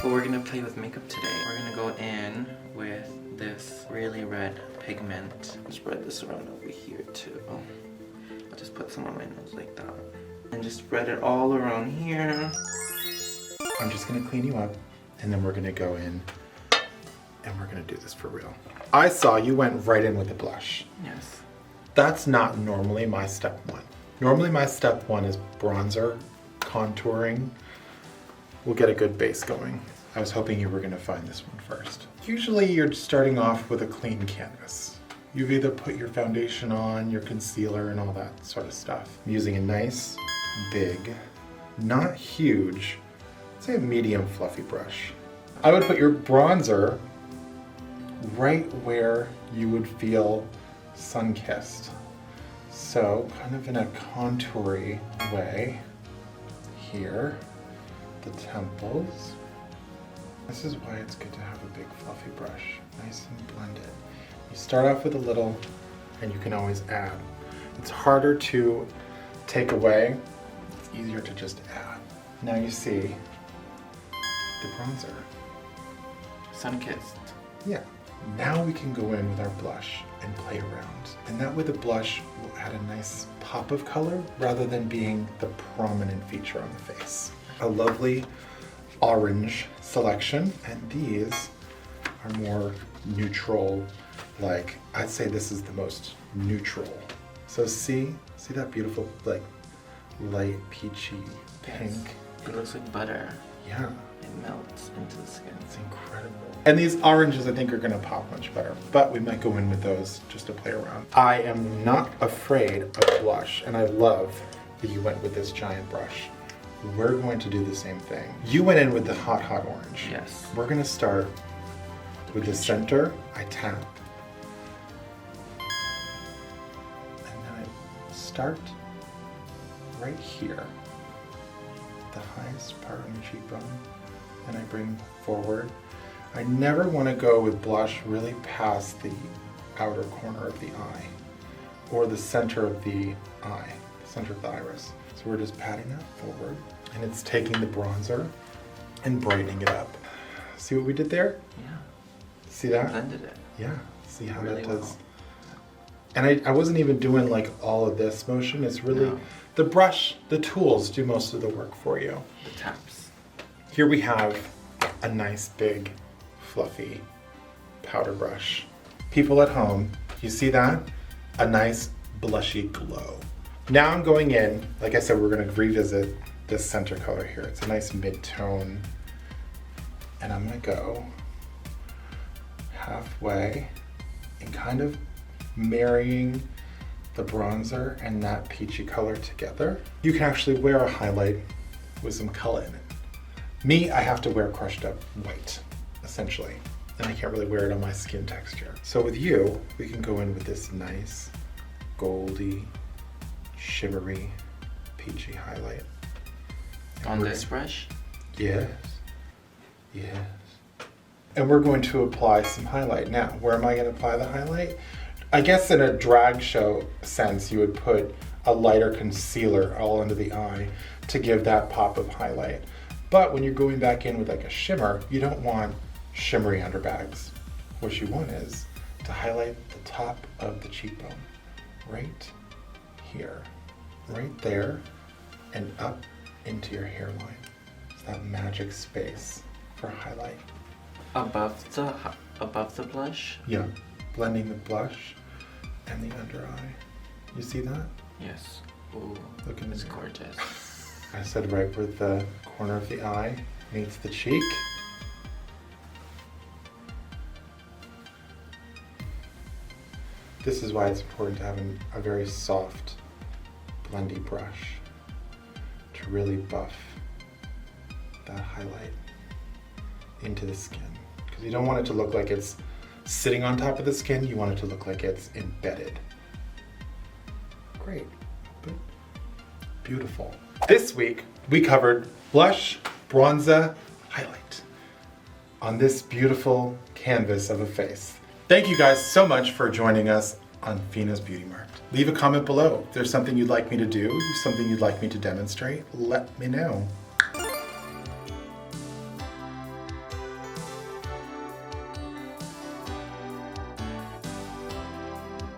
But we're gonna play with makeup today. We're gonna go in with this really red pigment. Spread this around over here too. I'll just put some on my nose like that. And just spread it all around here. I'm just gonna clean you up and then we're gonna go in and we're gonna do this for real. I saw you went right in with the blush. Yes. That's not normally my step one. Normally my step one is bronzer, contouring. We'll get a good base going. I was hoping you were gonna find this one first. Usually you're starting off with a clean canvas. You've either put your foundation on, your concealer, and all that sort of stuff. I'm using a nice, big, not huge, say a medium fluffy brush. I would put your bronzer right where you would feel sun-kissed. So kind of in a contoury way here, the temples. This is why it's good to have a big fluffy brush, nice and blended. You start off with a little and you can always add. It's harder to take away, it's easier to just add. Now you see the bronzer. Sun-kissed. Yeah. Now we can go in with our blush and play around. And that way the blush will add a nice pop of color rather than being the prominent feature on the face. A lovely orange selection, and these are more neutral, like I'd say this is the most neutral. So see that beautiful like light peachy pink? Yes. It looks like butter. Yeah. It melts into the skin. It's incredible. And these oranges I think are gonna pop much better, but we might go in with those just to play around. I am not afraid of blush, and I love that you went with this giant brush. We're going to do the same thing. You went in with the hot, hot orange. Yes. We're gonna start with the center. I tap. And then I start right here, the highest part on the cheekbone, and I bring forward. I never want to go with blush really past the outer corner of the eye or the center of the eye, the center of the iris. So we're just patting that forward, and it's taking the bronzer and brightening it up. See what we did there? Yeah. See that? Blended it. Yeah. See how Really that does. well. And I wasn't even doing like all of this motion. It's really No. the brush, the tools do most of the work for you. The taps. Here we have a nice big fluffy powder brush. People at home, you see that? A nice blushy glow. Now I'm going in, like I said, we're gonna revisit this center color here. It's a nice mid-tone. And I'm gonna go halfway and kind of marrying the bronzer and that peachy color together. You can actually wear a highlight with some color in it. Me, I have to wear crushed up white, essentially. And I can't really wear it on my skin texture. So with you, we can go in with this nice, goldy, shimmery, peachy highlight. On this brush? Yes, yes. And we're going to apply some highlight. Now, where am I gonna apply the highlight? I guess in a drag show sense, you would put a lighter concealer all under the eye to give that pop of highlight. But when you're going back in with like a shimmer, you don't want shimmery underbags. What you want is to highlight the top of the cheekbone, right here, right there, and up into your hairline. It's that magic space for highlight. Above the blush? Yeah, blending the blush and the under eye. You see that? Yes. Ooh, Look in it's the mirror. gorgeous. I said right where the corner of the eye meets the cheek. This is why it's important to have a very soft, blendy brush to really buff that highlight into the skin. Because you don't want it to look like it's sitting on top of the skin, you want it to look like it's embedded. Great, but beautiful. This week, we covered blush, bronzer, highlight on this beautiful canvas of a face. Thank you guys so much for joining us on Fena's Beauty Mart. Leave a comment below. If there's something you'd like me to do, something you'd like me to demonstrate, let me know.